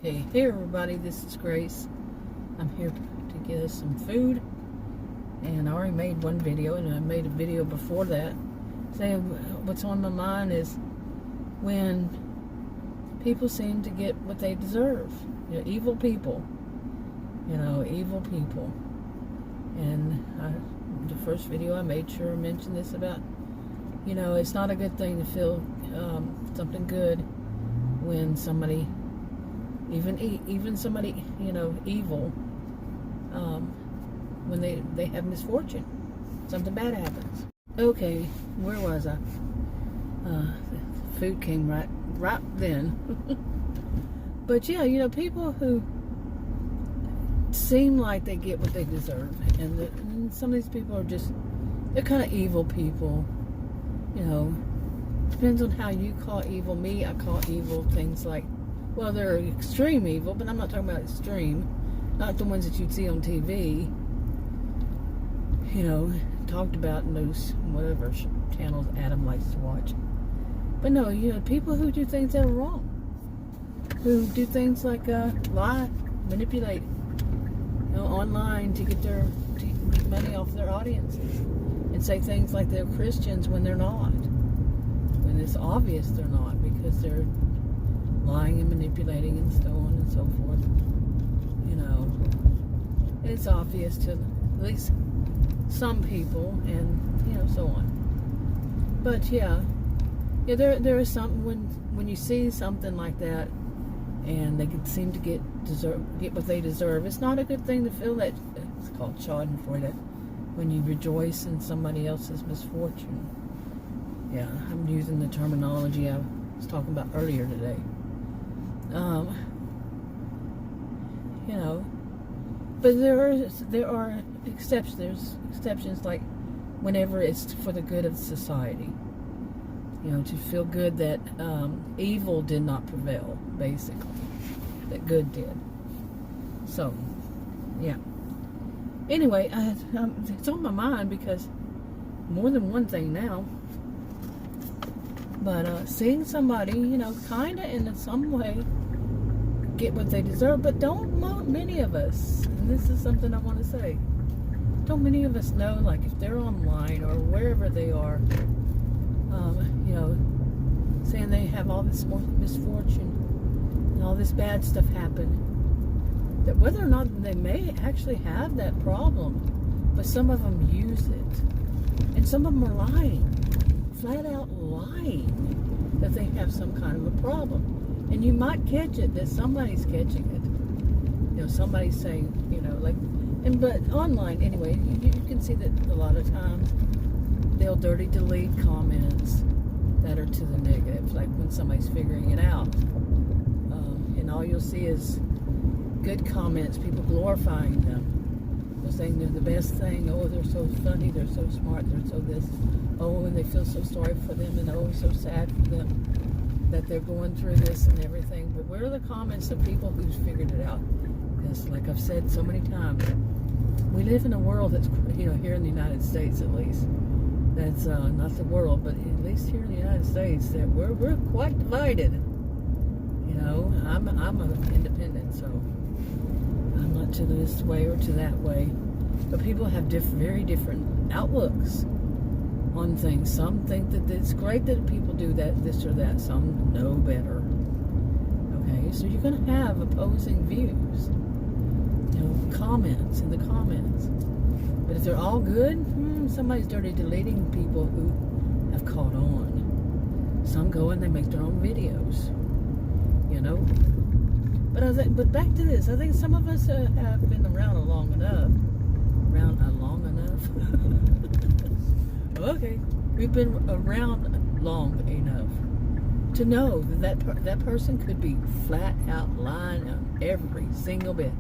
Hey everybody, this is Grace. I'm here to get us some food, and I already made one video, and I made a video before that saying what's on my mind is when people seem to get what they deserve. Evil people. Evil people. And the first video I made sure I mentioned this about, it's not a good thing to feel something good when somebody, even somebody, evil, when they have misfortune, something bad happens. Okay, where was I? Food came right then. But yeah, people who seem like they get what they deserve, and some of these people are they're kind of evil people. Depends on how you call evil. Me, I call evil things like, well, they're extreme evil, but I'm not talking about extreme, not the ones that you'd see on TV, talked about in those whatever channels Adam likes to watch. But no, people who do things that are wrong, who do things like lie, manipulate, online to get money off their audiences, and say things like they're Christians when they're not, when it's obvious they're not, because they're lying and manipulating and so on and so forth. It's obvious to at least some people, and so on. But there is something when you see something like that, and they can seem to get what they deserve. It's not a good thing to feel that. It's called Schadenfreude, when you rejoice in somebody else's misfortune. Yeah, I'm using the terminology I was talking about earlier today. But there are exceptions. There's exceptions, like whenever it's for the good of society. To feel good that evil did not prevail, basically, that good did. So, yeah. Anyway, it's on my mind because more than one thing now. But seeing somebody, kind of in some way get what they deserve, but don't many of us, and this is something I want to say, don't many of us know, like, if they're online or wherever they are, saying they have all this misfortune and all this bad stuff happen, that whether or not they may actually have that problem, but some of them use it, and some of them are lying, flat out lying, that they have some kind of a problem. And you might catch it, that somebody's catching it. Somebody's saying, but online anyway, you can see that a lot of times they'll dirty delete comments that are to the negative, like when somebody's figuring it out. And all you'll see is good comments, people glorifying them. They're saying they're the best thing. Oh, they're so funny, they're so smart, they're so this. Oh, and they feel so sorry for them, and oh, so sad for them that they're going through this and everything. But where are the comments of people who's figured it out? Because, like I've said so many times, we live in a world that's, here in the United States at least, that's not the world, but at least here in the United States, that we're quite divided. I'm an independent, so I'm not to this way or to that way. But people have very different outlooks on things. Some think that it's great that people do that, this or that. Some know better. Okay, so you're going to have opposing views. Comments in the comments. But if they're all good, somebody's dirty deleting people who have caught on. Some go and they make their own videos. But back to this, I think some of us have been around long enough. Okay, we've been around long enough to know that person could be flat out lying on every single bit.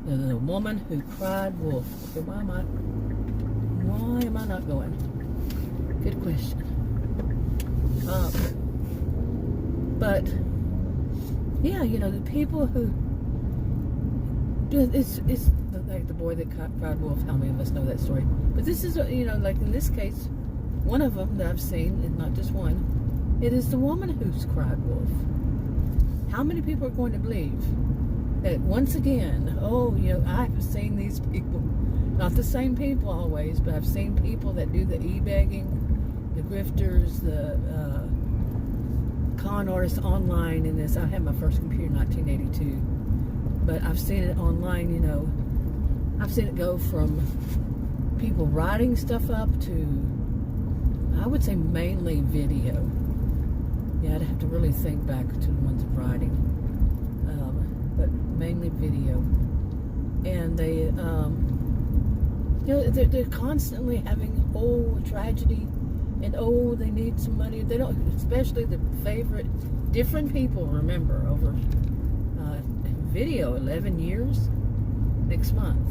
The woman who cried wolf. Okay, why am I not going? Good question. But yeah, the people who it's like the boy that cried wolf. How many of us know that story? But this is like in this case, one of them that I've seen, and not just one, it is the woman who's cried wolf. How many people are going to believe that once again, I've seen these people, not the same people always, but I've seen people that do the e-begging, the grifters, the con artists online in this. I had my first computer in 1982, but I've seen it online, I've seen it go from people writing stuff up to, I would say mainly video. Yeah, I'd have to really think back to the ones writing, but mainly video. And they, they're constantly having tragedy, and they need some money. They don't, especially the favorite, different people. Remember, over video, 11 years next month.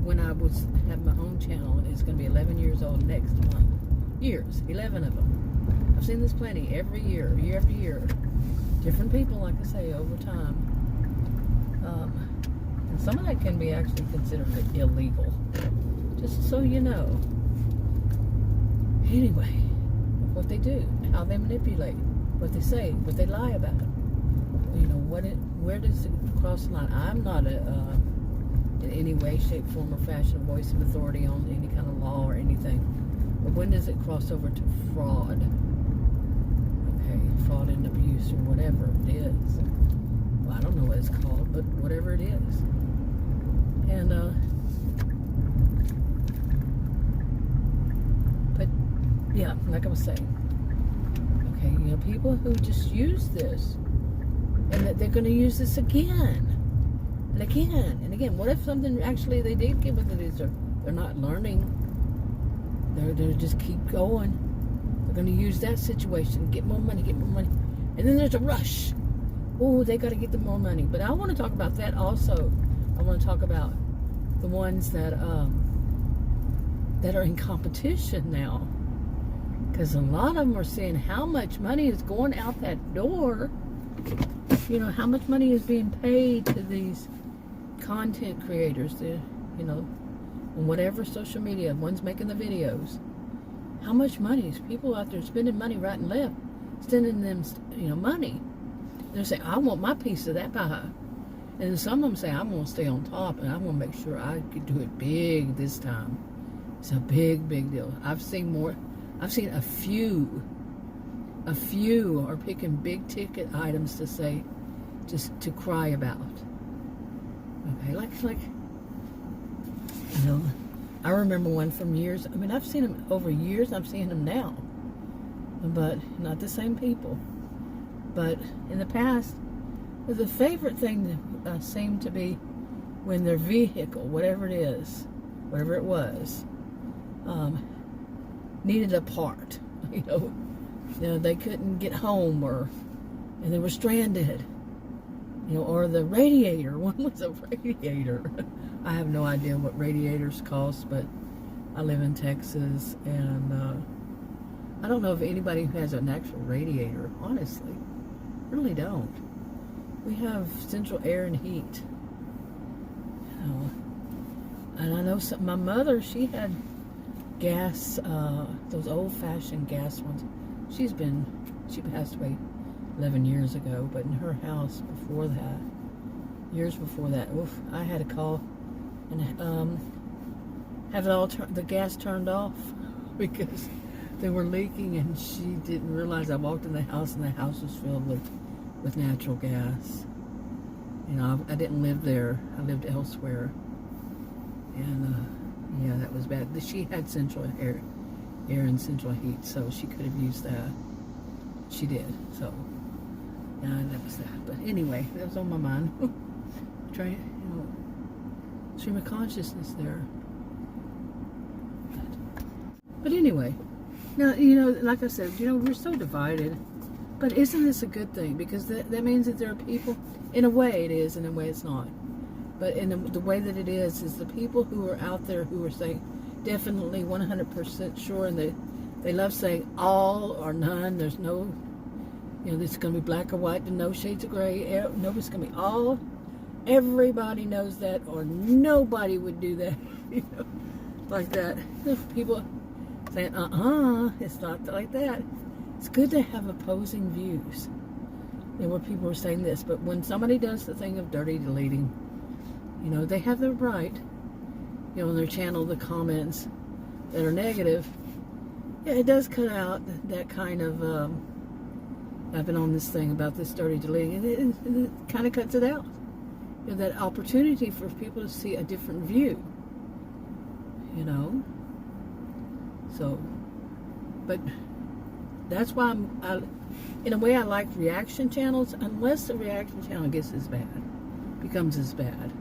When I have my own channel, it's going to be 11 years old next month. Years, 11 of them. I've seen this plenty every year after year. Different people, like I say, over time. And some of that can be actually considered illegal. Just so you know. Anyway, what they do, how they manipulate, what they say, what they lie about. Where does it cross the line? I'm not in any way, shape, form, or fashion a voice of authority on any kind of law or anything. But when does it cross over to fraud? Okay, fraud and abuse or whatever it is. Well, I don't know what it's called, but whatever it is. And, but, yeah, like I was saying. Okay, people who just use this, and that they're going to use this again. And again, and again. What if something actually they did get with it is they're not learning? They're just keep going. They're going to use that situation, get more money. And then there's a rush. Oh, they got to get them more money. But I want to talk about that also. I want to talk about the ones that are in competition now. Because a lot of them are seeing how much money is going out that door. How much money is being paid to these content creators, on whatever social media, ones making the videos. How much money is people out there spending money right and left, sending them, money. They're saying, I want my piece of that pie. And some of them say, I'm going to stay on top, and I'm going to make sure I could do it big this time. It's a big, big deal. I've seen a few are picking big ticket items to say, just to cry about. Okay, like I remember one from years. I mean, I've seen them over years. I'm seeing them now, but not the same people. But in the past, the favorite thing seemed to be when their vehicle, whatever it was, needed a part. They couldn't get home, and they were stranded. Or the radiator. One was a radiator. I have no idea what radiators cost, but I live in Texas, and I don't know of anybody who has an actual radiator, honestly. Really don't. We have central air and heat. And I know my mother, she had gas, those old-fashioned gas ones. She passed away 11 years ago, but in her house before that, years before that, I had to call and have the gas turned off because they were leaking, and she didn't realize. I walked in the house, and the house was filled with natural gas. I didn't live there. I lived elsewhere, and yeah, that was bad. She had central air and central heat, so she could have used that. She did, so. That was that. But anyway, that was on my mind. Trying, stream of consciousness there. But anyway, now, like I said, we're so divided. But isn't this a good thing? Because that means that there are people, in a way it is, in a way it's not. But in the way that it is the people who are out there who are saying definitely 100% sure, and they love saying all or none. There's no, this is going to be black or white, and no shades of gray. No, it's going to be all. Everybody knows that, or nobody would do that, like that. People saying, it's not like that. It's good to have opposing views. where people were saying this, but when somebody does the thing of dirty deleting, you know, they have the right, you know, on their channel, the comments that are negative. Yeah, it does cut out that kind of, I've been on this thing about this dirty deleting, and it kind of cuts it out. You know, that opportunity for people to see a different view, you know. So, but that's why in a way, I like reaction channels, unless the reaction channel becomes as bad.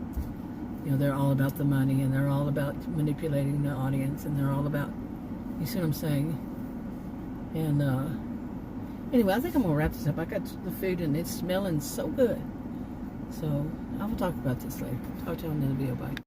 You know, they're all about the money, and they're all about manipulating the audience, and they're all about, you see what I'm saying? And anyway, I think I'm gonna wrap this up. I got the food, and it's smelling so good. So I will talk about this later. Talk to you on another video. Bye.